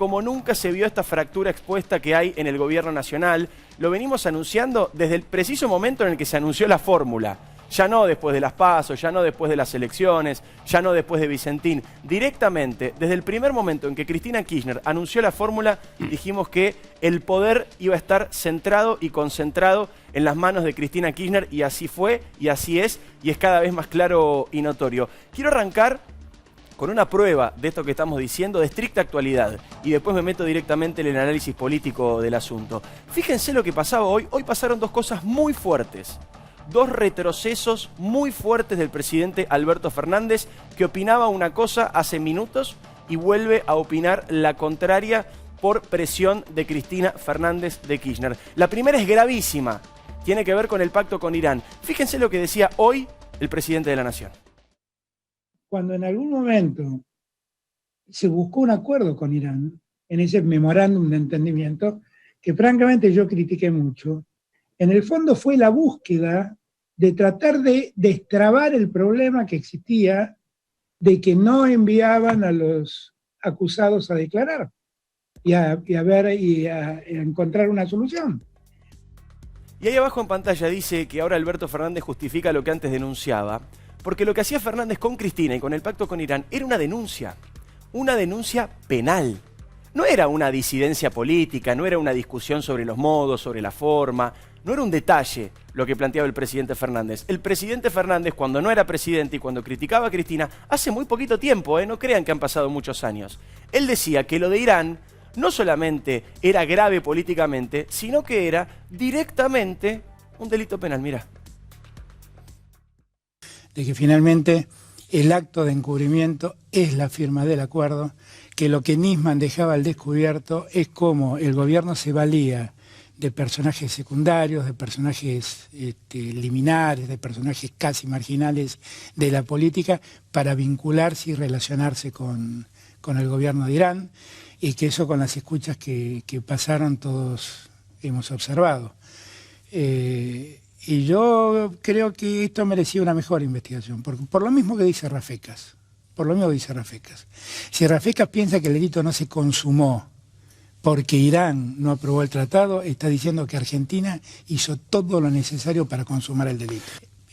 como nunca se vio esta fractura expuesta que hay en el gobierno nacional. Lo venimos anunciando desde el preciso momento en el que se anunció la fórmula. Ya no después de las PASO, ya no después de las elecciones, ya no después de Vicentín. Directamente, desde el primer momento en que Cristina Kirchner anunció la fórmula, dijimos que el poder iba a estar centrado y concentrado en las manos de Cristina Kirchner, y así fue, y así es, y es cada vez más claro y notorio. Quiero arrancar con una prueba de esto que estamos diciendo de estricta actualidad, y después me meto directamente en el análisis político del asunto. Fíjense lo que pasaba hoy. Hoy pasaron dos cosas muy fuertes. Dos retrocesos muy fuertes del presidente Alberto Fernández, que opinaba una cosa hace minutos y vuelve a opinar la contraria por presión de Cristina Fernández de Kirchner. La primera es gravísima, tiene que ver con el pacto con Irán. Fíjense lo que decía hoy el presidente de la Nación. Cuando en algún momento se buscó un acuerdo con Irán, en ese memorándum de entendimiento, que francamente yo critiqué mucho, en el fondo fue la búsqueda de tratar de destrabar el problema que existía de que no enviaban a los acusados a declarar y a encontrar una solución. Y ahí abajo en pantalla dice que ahora Alberto Fernández justifica lo que antes denunciaba, porque lo que hacía Fernández con Cristina y con el pacto con Irán era una denuncia penal. No era una disidencia política, no era una discusión sobre los modos, sobre la forma, no era un detalle lo que planteaba el presidente Fernández. El presidente Fernández, cuando no era presidente y cuando criticaba a Cristina, hace muy poquito tiempo, no crean que han pasado muchos años, él decía que lo de Irán no solamente era grave políticamente, sino que era directamente un delito penal. Mirá. De que finalmente el acto de encubrimiento es la firma del acuerdo, que lo que Nisman dejaba al descubierto es cómo el gobierno se valía de personajes secundarios, de personajes liminares, de personajes casi marginales de la política para vincularse y relacionarse con el gobierno de Irán, y que eso con las escuchas que pasaron todos hemos observado. Y yo creo que esto merecía una mejor investigación, por lo mismo que dice Rafecas. Si Rafecas piensa que el delito no se consumó porque Irán no aprobó el tratado, está diciendo que Argentina hizo todo lo necesario para consumar el delito.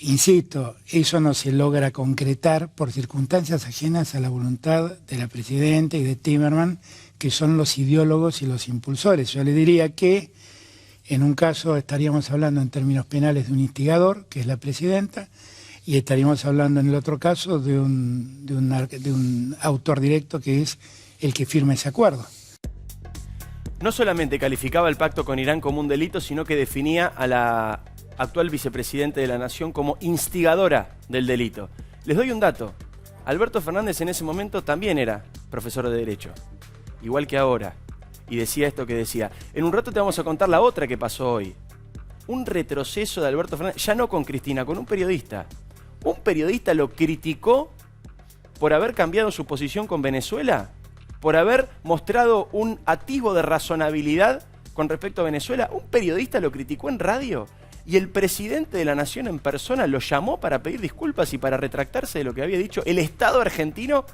Insisto, eso no se logra concretar por circunstancias ajenas a la voluntad de la presidenta y de Timerman, que son los ideólogos y los impulsores. Yo le diría que en un caso estaríamos hablando en términos penales de un instigador, que es la presidenta, y estaríamos hablando en el otro caso de un autor directo, que es el que firma ese acuerdo. No solamente calificaba el pacto con Irán como un delito, sino que definía a la actual vicepresidente de la Nación como instigadora del delito. Les doy un dato. Alberto Fernández en ese momento también era profesor de Derecho, igual que ahora. Y decía esto que decía. En un rato te vamos a contar la otra que pasó hoy. Un retroceso de Alberto Fernández, ya no con Cristina, con un periodista. Un periodista lo criticó por haber cambiado su posición con Venezuela, por haber mostrado un atisbo de razonabilidad con respecto a Venezuela. Un periodista lo criticó en radio y el presidente de la Nación en persona lo llamó para pedir disculpas y para retractarse de lo que había dicho el Estado argentino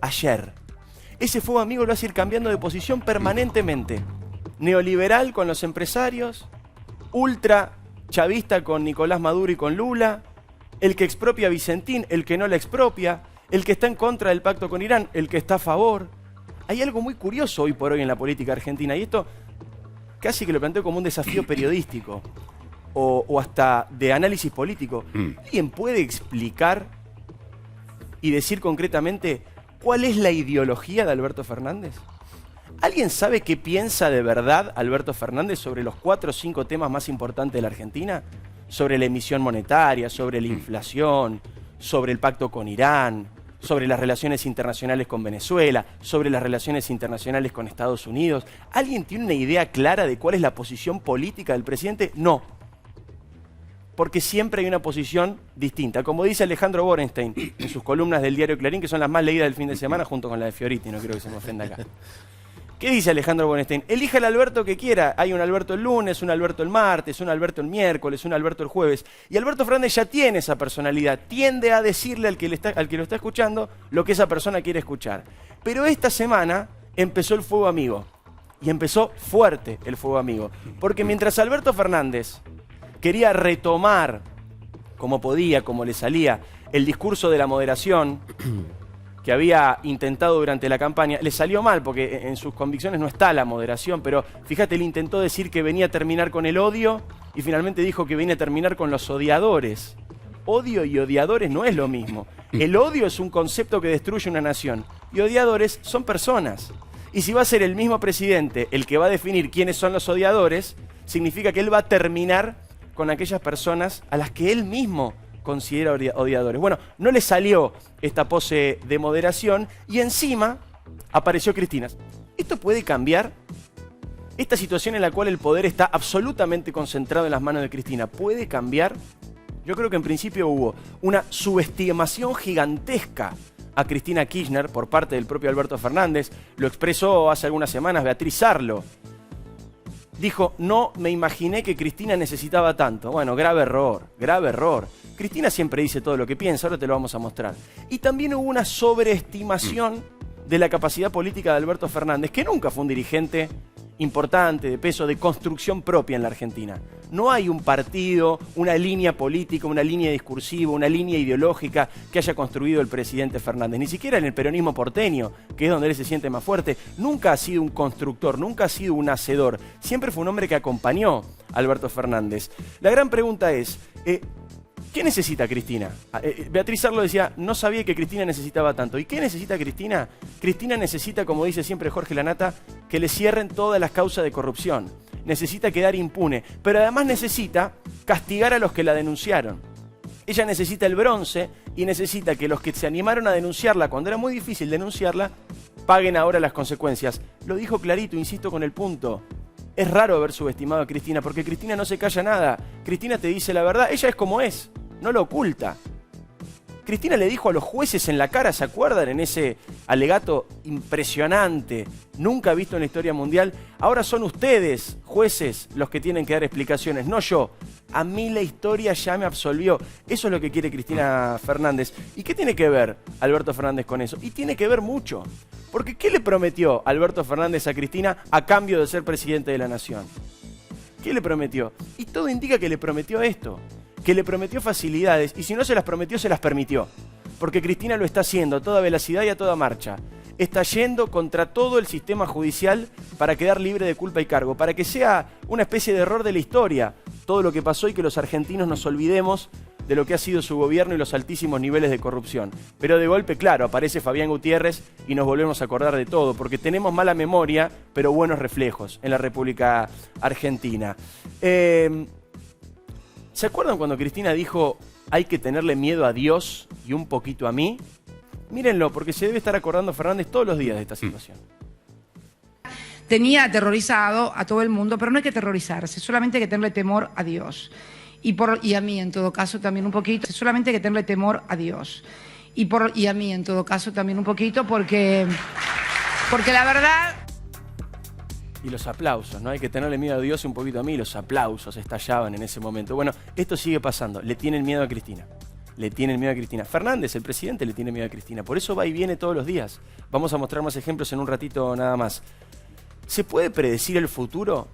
ayer. Ese fuego amigo lo hace ir cambiando de posición permanentemente. Neoliberal con los empresarios, ultra chavista con Nicolás Maduro y con Lula, el que expropia a Vicentín, el que no la expropia, el que está en contra del pacto con Irán, el que está a favor. Hay algo muy curioso hoy por hoy en la política argentina, y esto casi que lo planteo como un desafío periodístico o hasta de análisis político. ¿Alguien puede explicar y decir concretamente cuál es la ideología de Alberto Fernández? ¿Alguien sabe qué piensa de verdad Alberto Fernández sobre los 4 o 5 temas más importantes de la Argentina? Sobre la emisión monetaria, sobre la inflación, sobre el pacto con Irán, sobre las relaciones internacionales con Venezuela, sobre las relaciones internacionales con Estados Unidos. ¿Alguien tiene una idea clara de cuál es la posición política del presidente? No. Porque siempre hay una posición distinta. Como dice Alejandro Borenstein en sus columnas del diario Clarín, que son las más leídas del fin de semana, junto con la de Fioriti, no creo que se me ofenda acá. ¿Qué dice Alejandro Borenstein? Elija el Alberto que quiera. Hay un Alberto el lunes, un Alberto el martes, un Alberto el miércoles, un Alberto el jueves. Y Alberto Fernández ya tiene esa personalidad. Tiende a decirle al que lo está escuchando lo que esa persona quiere escuchar. Pero esta semana empezó el fuego amigo. Y empezó fuerte el fuego amigo. Porque mientras Alberto Fernández quería retomar, como podía, como le salía, el discurso de la moderación que había intentado durante la campaña, le salió mal porque en sus convicciones no está la moderación, pero fíjate, él intentó decir que venía a terminar con el odio y finalmente dijo que venía a terminar con los odiadores. Odio y odiadores no es lo mismo. El odio es un concepto que destruye una nación y odiadores son personas. Y si va a ser el mismo presidente el que va a definir quiénes son los odiadores, significa que él va a terminar con aquellas personas a las que él mismo considera odiadores. Bueno, no le salió esta pose de moderación y encima apareció Cristina. ¿Esto puede cambiar? Esta situación en la cual el poder está absolutamente concentrado en las manos de Cristina, ¿puede cambiar? Yo creo que en principio hubo una subestimación gigantesca a Cristina Kirchner por parte del propio Alberto Fernández. Lo expresó hace algunas semanas Beatriz Sarlo. Dijo, no me imaginé que Cristina necesitaba tanto. Bueno, grave error, grave error. Cristina siempre dice todo lo que piensa, ahora te lo vamos a mostrar. Y también hubo una sobreestimación de la capacidad política de Alberto Fernández, que nunca fue un dirigente importante, de peso, de construcción propia en la Argentina. No hay un partido, una línea política, una línea discursiva, una línea ideológica que haya construido el presidente Fernández. Ni siquiera en el peronismo porteño, que es donde él se siente más fuerte. Nunca ha sido un constructor, nunca ha sido un hacedor. Siempre fue un hombre que acompañó a Alberto Fernández. La gran pregunta es, ¿qué necesita Cristina? Beatriz Sarlo decía, no sabía que Cristina necesitaba tanto. ¿Y qué necesita Cristina? Cristina necesita, como dice siempre Jorge Lanata, que le cierren todas las causas de corrupción. Necesita quedar impune, pero además necesita castigar a los que la denunciaron. Ella necesita el bronce y necesita que los que se animaron a denunciarla cuando era muy difícil denunciarla, paguen ahora las consecuencias. Lo dijo clarito, insisto con el punto. Es raro haber subestimado a Cristina, porque Cristina no se calla nada. Cristina te dice la verdad, ella es como es, no lo oculta. Cristina le dijo a los jueces en la cara, ¿se acuerdan? En ese alegato impresionante, nunca visto en la historia mundial. Ahora son ustedes, jueces, los que tienen que dar explicaciones, no yo. A mí la historia ya me absolvió. Eso es lo que quiere Cristina Fernández. ¿Y qué tiene que ver Alberto Fernández con eso? Y tiene que ver mucho. Porque ¿qué le prometió Alberto Fernández a Cristina a cambio de ser presidente de la Nación? ¿Qué le prometió? Y todo indica que le prometió esto. Que le prometió facilidades, y si no se las prometió, se las permitió. Porque Cristina lo está haciendo a toda velocidad y a toda marcha. Está yendo contra todo el sistema judicial para quedar libre de culpa y cargo, para que sea una especie de error de la historia todo lo que pasó y que los argentinos nos olvidemos de lo que ha sido su gobierno y los altísimos niveles de corrupción. Pero de golpe, claro, aparece Fabián Gutiérrez y nos volvemos a acordar de todo, porque tenemos mala memoria, pero buenos reflejos en la República Argentina. ¿Se acuerdan cuando Cristina dijo hay que tenerle miedo a Dios y un poquito a mí? Mírenlo, porque se debe estar acordando Fernández todos los días de esta situación. Tenía aterrorizado a todo el mundo, pero no hay que aterrorizarse, solamente hay que tenerle temor a Dios. Y a mí, en todo caso, también un poquito, solamente hay que tenerle temor a Dios. Y a mí, en todo caso, también un poquito, porque la verdad... Y los aplausos, ¿no? Hay que tenerle miedo a Dios y un poquito a mí. Los aplausos estallaban en ese momento. Bueno, esto sigue pasando. Le tienen miedo a Cristina. Le tienen miedo a Cristina. Fernández, el presidente, le tiene miedo a Cristina. Por eso va y viene todos los días. Vamos a mostrar más ejemplos en un ratito nada más. ¿Se puede predecir el futuro?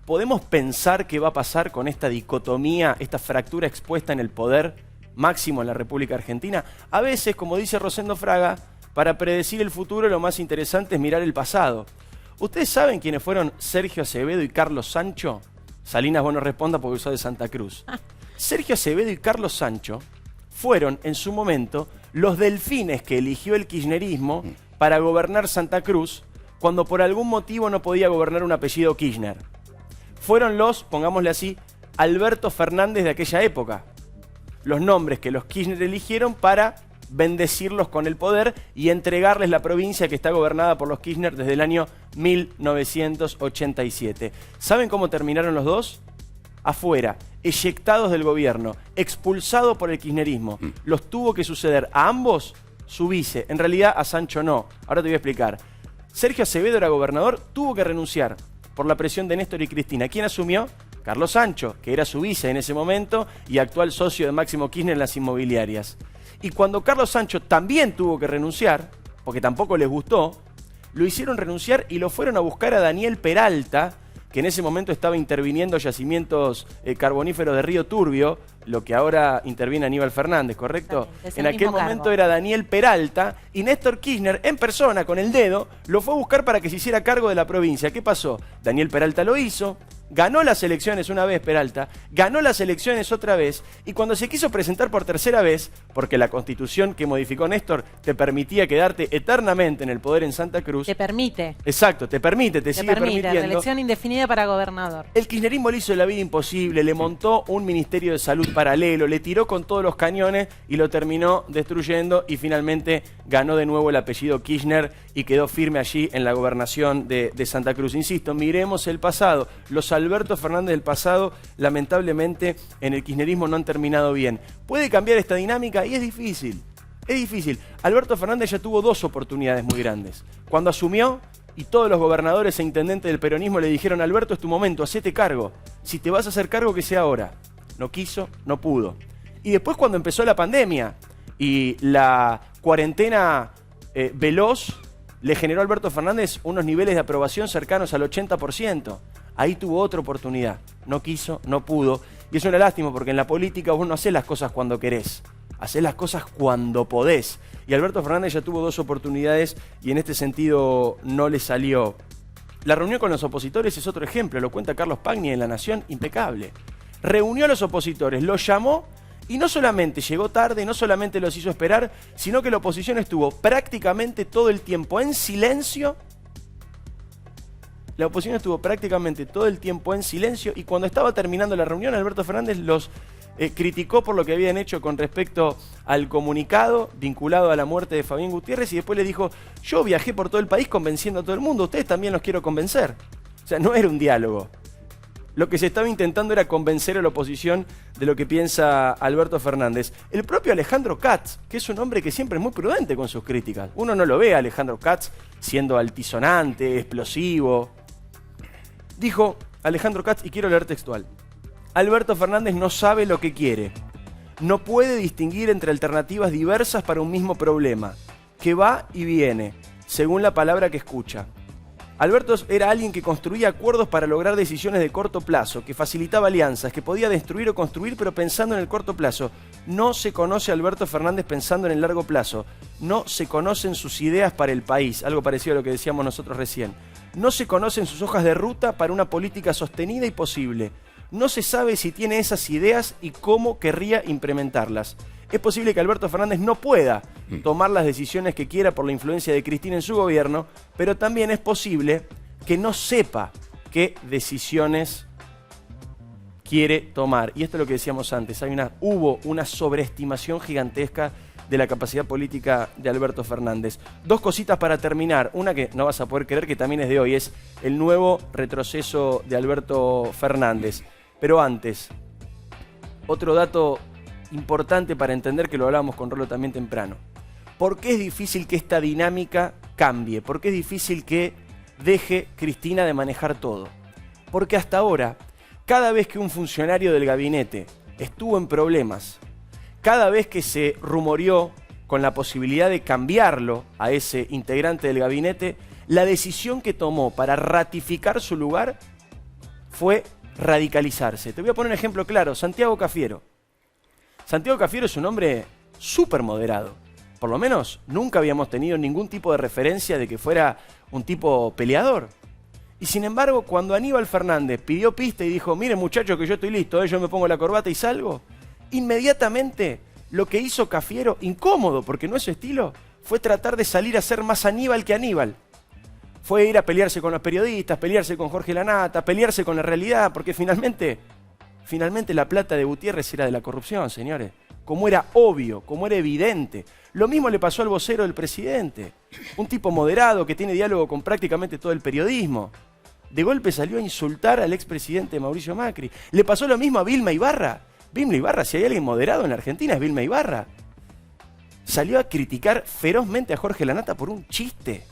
¿Podemos pensar qué va a pasar con esta dicotomía, esta fractura expuesta en el poder máximo en la República Argentina? A veces, como dice Rosendo Fraga, para predecir el futuro lo más interesante es mirar el pasado. ¿Ustedes saben quiénes fueron Sergio Acevedo y Carlos Sancho? Salinas, vos no responda porque usó de Santa Cruz. Sergio Acevedo y Carlos Sancho fueron, en su momento, los delfines que eligió el kirchnerismo para gobernar Santa Cruz cuando por algún motivo no podía gobernar un apellido Kirchner. Fueron los, pongámosle así, Alberto Fernández de aquella época. Los nombres que los Kirchner eligieron para bendecirlos con el poder y entregarles la provincia que está gobernada por los Kirchner desde el año 1987. ¿Saben cómo terminaron los dos? Afuera, eyectados del gobierno, expulsados por el kirchnerismo. Los tuvo que suceder a ambos su vice, en realidad a Sancho no. Ahora te voy a explicar. Sergio Acevedo era gobernador, tuvo que renunciar por la presión de Néstor y Cristina. ¿Quién asumió? Carlos Sancho, que era su vice en ese momento y actual socio de Máximo Kirchner en las inmobiliarias. Y cuando Carlos Sancho también tuvo que renunciar, porque tampoco les gustó, lo hicieron renunciar y lo fueron a buscar a Daniel Peralta, que en ese momento estaba interviniendo yacimientos carboníferos de Río Turbio, lo que ahora interviene Aníbal Fernández, ¿correcto? En aquel momento era Daniel Peralta y Néstor Kirchner, en persona, con el dedo, lo fue a buscar para que se hiciera cargo de la provincia. ¿Qué pasó? Daniel Peralta lo hizo, ganó las elecciones una vez Peralta, ganó las elecciones otra vez, y cuando se quiso presentar por tercera vez, porque la constitución que modificó Néstor te permitía quedarte eternamente en el poder en Santa Cruz. Te permite. Exacto, te permite, te sigue permitiendo. Reelección indefinida para gobernador. El kirchnerismo le hizo la vida imposible, le montó un ministerio de salud paralelo, le tiró con todos los cañones y lo terminó destruyendo, y finalmente ganó de nuevo el apellido Kirchner y quedó firme allí en la gobernación de Santa Cruz. Insisto, miremos el pasado. Los Alberto Fernández del pasado, lamentablemente, en el kirchnerismo no han terminado bien. ¿Puede cambiar esta dinámica? Y es difícil. Es difícil. Alberto Fernández ya tuvo dos oportunidades muy grandes. Cuando asumió, y todos los gobernadores e intendentes del peronismo le dijeron: Alberto, es tu momento, hacete cargo. Si te vas a hacer cargo, que sea ahora. No quiso, no pudo. Y después, cuando empezó la pandemia y la cuarentena veloz, le generó a Alberto Fernández unos niveles de aprobación cercanos al 80%. Ahí tuvo otra oportunidad. No quiso, no pudo. Y es una lástima, porque en la política vos no hacés las cosas cuando querés. Hacés las cosas cuando podés. Y Alberto Fernández ya tuvo dos oportunidades y en este sentido no le salió. La reunión con los opositores es otro ejemplo. Lo cuenta Carlos Pagni en La Nación, impecable. Reunió a los opositores, los llamó y no solamente llegó tarde, no solamente los hizo esperar, sino que la oposición estuvo prácticamente todo el tiempo en silencio. La oposición estuvo prácticamente todo el tiempo en silencio, y cuando estaba terminando la reunión, Alberto Fernández los criticó por lo que habían hecho con respecto al comunicado vinculado a la muerte de Fabián Gutiérrez, y después le dijo: yo viajé por todo el país convenciendo a todo el mundo, ustedes también los quiero convencer. O sea, no era un diálogo. Lo que se estaba intentando era convencer a la oposición de lo que piensa Alberto Fernández. El propio Alejandro Katz, que es un hombre que siempre es muy prudente con sus críticas. Uno no lo ve a Alejandro Katz siendo altisonante, explosivo. Dijo Alejandro Katz, y quiero leer textual: Alberto Fernández no sabe lo que quiere. No puede distinguir entre alternativas diversas para un mismo problema, que va y viene, según la palabra que escucha. Alberto era alguien que construía acuerdos para lograr decisiones de corto plazo, que facilitaba alianzas, que podía destruir o construir, pero pensando en el corto plazo. No se conoce a Alberto Fernández pensando en el largo plazo. No se conocen sus ideas para el país, algo parecido a lo que decíamos nosotros recién. No se conocen sus hojas de ruta para una política sostenida y posible. No se sabe si tiene esas ideas y cómo querría implementarlas. Es posible que Alberto Fernández no pueda tomar las decisiones que quiera por la influencia de Cristina en su gobierno, pero también es posible que no sepa qué decisiones quiere tomar. Y esto es lo que decíamos antes, hubo una sobreestimación gigantesca de la capacidad política de Alberto Fernández. Dos cositas para terminar. Una que no vas a poder creer, que también es de hoy, es el nuevo retroceso de Alberto Fernández. Pero antes, otro dato importante para entender, que lo hablábamos con Rolo también temprano. ¿Por qué es difícil que esta dinámica cambie? ¿Por qué es difícil que deje Cristina de manejar todo? Porque hasta ahora, cada vez que un funcionario del gabinete estuvo en problemas, cada vez que se rumoreó con la posibilidad de cambiarlo a ese integrante del gabinete, la decisión que tomó para ratificar su lugar fue radicalizarse. Te voy a poner un ejemplo claro: Santiago Cafiero. Santiago Cafiero es un hombre súper moderado. Por lo menos nunca habíamos tenido ningún tipo de referencia de que fuera un tipo peleador. Y sin embargo, cuando Aníbal Fernández pidió pista y dijo: miren muchachos, que yo estoy listo, yo me pongo la corbata y salgo, inmediatamente lo que hizo Cafiero, incómodo porque no es su estilo, fue tratar de salir a ser más Aníbal que Aníbal. Fue ir a pelearse con los periodistas, pelearse con Jorge Lanata, pelearse con la realidad, porque finalmente la plata de Gutiérrez era de la corrupción, señores. Como era obvio, como era evidente. Lo mismo le pasó al vocero del presidente. Un tipo moderado que tiene diálogo con prácticamente todo el periodismo. De golpe salió a insultar al expresidente Mauricio Macri. Le pasó lo mismo a Vilma Ibarra. Vilma Ibarra, si hay alguien moderado en la Argentina, es Vilma Ibarra. Salió a criticar ferozmente a Jorge Lanata por un chiste.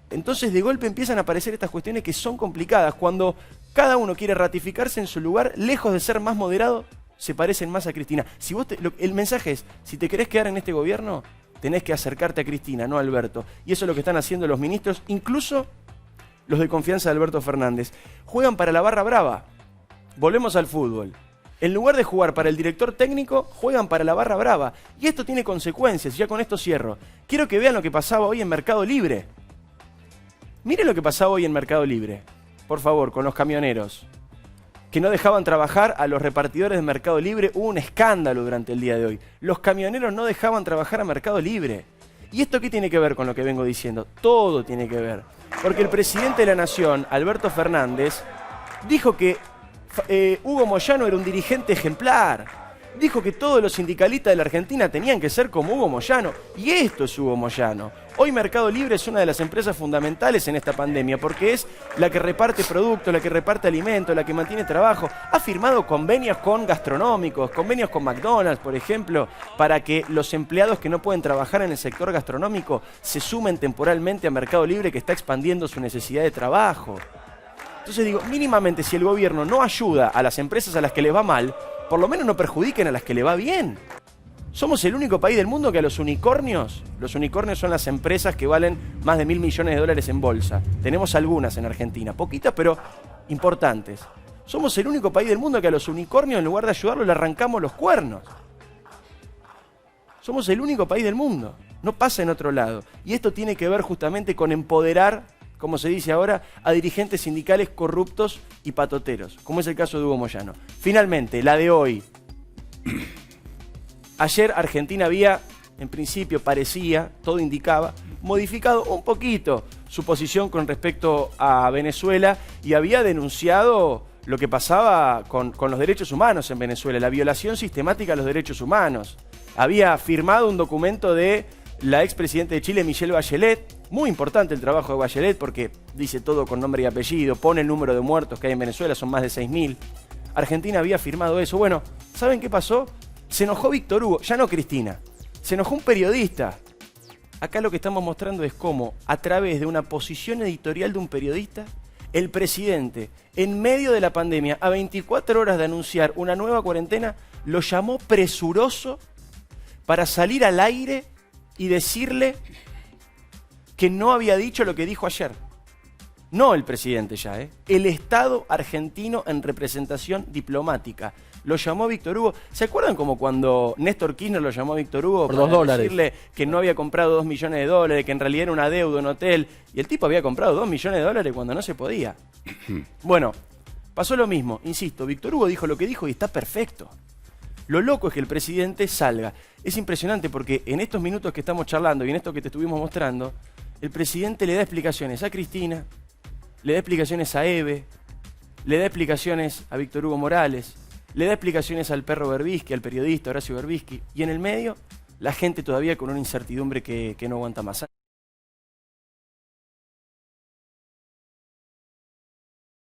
Entonces de golpe empiezan a aparecer estas cuestiones que son complicadas. Cuando cada uno quiere ratificarse en su lugar, lejos de ser más moderado, se parecen más a Cristina. Si vos el mensaje es: si te querés quedar en este gobierno, tenés que acercarte a Cristina, no a Alberto. Y eso es lo que están haciendo los ministros, incluso los de confianza de Alberto Fernández. Juegan para la barra brava. Volvemos al fútbol. En lugar de jugar para el director técnico, juegan para la barra brava. Y esto tiene consecuencias, y ya con esto cierro. Quiero que vean lo que pasaba hoy en Mercado Libre. Miren lo que pasaba hoy en Mercado Libre, por favor, con los camioneros, que no dejaban trabajar a los repartidores de Mercado Libre. Hubo un escándalo durante el día de hoy. Los camioneros no dejaban trabajar a Mercado Libre. ¿Y esto qué tiene que ver con lo que vengo diciendo? Todo tiene que ver. Porque el presidente de la Nación, Alberto Fernández, dijo que Hugo Moyano era un dirigente ejemplar. Dijo que todos los sindicalistas de la Argentina tenían que ser como Hugo Moyano. Y esto es Hugo Moyano. Hoy Mercado Libre es una de las empresas fundamentales en esta pandemia porque es la que reparte productos, la que reparte alimentos, la que mantiene trabajo. Ha firmado convenios con gastronómicos, convenios con McDonald's, por ejemplo, para que los empleados que no pueden trabajar en el sector gastronómico se sumen temporalmente a Mercado Libre, que está expandiendo su necesidad de trabajo. Entonces digo, mínimamente si el gobierno no ayuda a las empresas a las que les va mal, por lo menos no perjudiquen a las que le va bien. Somos el único país del mundo que a los unicornios son las empresas que valen más de $1.000 millones en bolsa. Tenemos algunas en Argentina, poquitas pero importantes. Somos el único país del mundo que a los unicornios, en lugar de ayudarlos, le arrancamos los cuernos. Somos el único país del mundo. No pasa en otro lado. Y esto tiene que ver justamente con empoderar, como se dice ahora, a dirigentes sindicales corruptos y patoteros, como es el caso de Hugo Moyano. Finalmente, la de hoy. Ayer Argentina había, en principio parecía, todo indicaba, modificado un poquito su posición con respecto a Venezuela y había denunciado lo que pasaba con los derechos humanos en Venezuela, la violación sistemática de los derechos humanos. Había firmado un documento de la expresidenta de Chile, Michelle Bachelet. Muy importante el trabajo de Bachelet porque dice todo con nombre y apellido, pone el número de muertos que hay en Venezuela, son más de 6.000. Argentina había firmado eso. Bueno, ¿saben qué pasó? Se enojó Víctor Hugo, ya no Cristina, se enojó un periodista. Acá lo que estamos mostrando es cómo, a través de una posición editorial de un periodista, el presidente, en medio de la pandemia, a 24 horas de anunciar una nueva cuarentena, lo llamó presuroso para salir al aire y decirle que no había dicho lo que dijo ayer. No el presidente ya, el Estado argentino en representación diplomática. Lo llamó Víctor Hugo. ¿Se acuerdan como cuando Néstor Kirchner lo llamó a Víctor Hugo por para $2? Decirle que no había comprado $2 millones, que en realidad era una deuda, un hotel? Y el tipo había comprado $2 millones cuando no se podía. Bueno, pasó lo mismo. Insisto, Víctor Hugo dijo lo que dijo y está perfecto. Lo loco es que el presidente salga. Es impresionante porque en estos minutos que estamos charlando y en esto que te estuvimos mostrando, el presidente le da explicaciones a Cristina, le da explicaciones a Eve, le da explicaciones a Víctor Hugo Morales, le da explicaciones al perro Berbisky, al periodista Horacio Berbisky, y en el medio la gente todavía con una incertidumbre que no aguanta más.